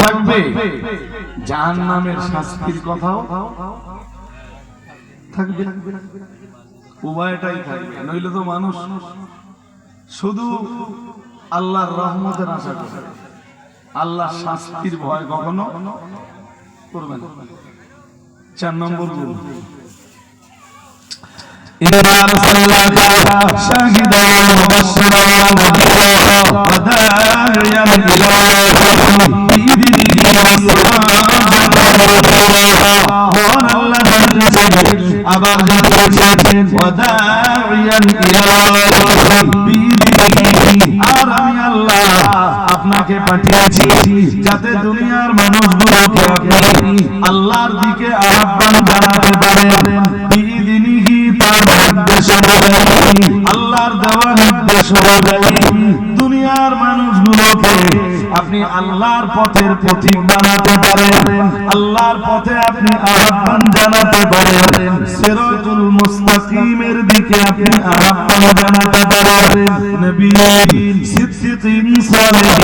থাকবে, জাহান্নামের শাস্তির কথাও থাকবে। উভয়টাই থাকবে, নইলে তো মানুষ শুধু আল্লাহর রহমতের আশা করে, আল্লাহর শাস্তির ভয় কখনো করবে না। 4 নম্বর গুণ, আবার আর আমি আল্লাহ আপনাকে পাঠিয়েছি যাতে দুনিয়ার মানুষগুলোকে আপনি আল্লাহর দিকে আহ্বান জানাতে পারেন। বিইদিনিহি, তার নির্দেশ অনুযায়ী, আল্লাহর দেওয়া নির্দেশ অনুযায়ী দুনিয়ার মানুষগুলোকে আপনি আল্লাহর পথের পথিক বানাতে পারেন, আল্লাহর পথে আপনি আহ্বান জানাতে পারেন, সিরাতুল মুস্তাকিমের দিকে আপনি আহ্বান জানাতে পারেন। নবী, সিদ্দিকিন, সালেহিন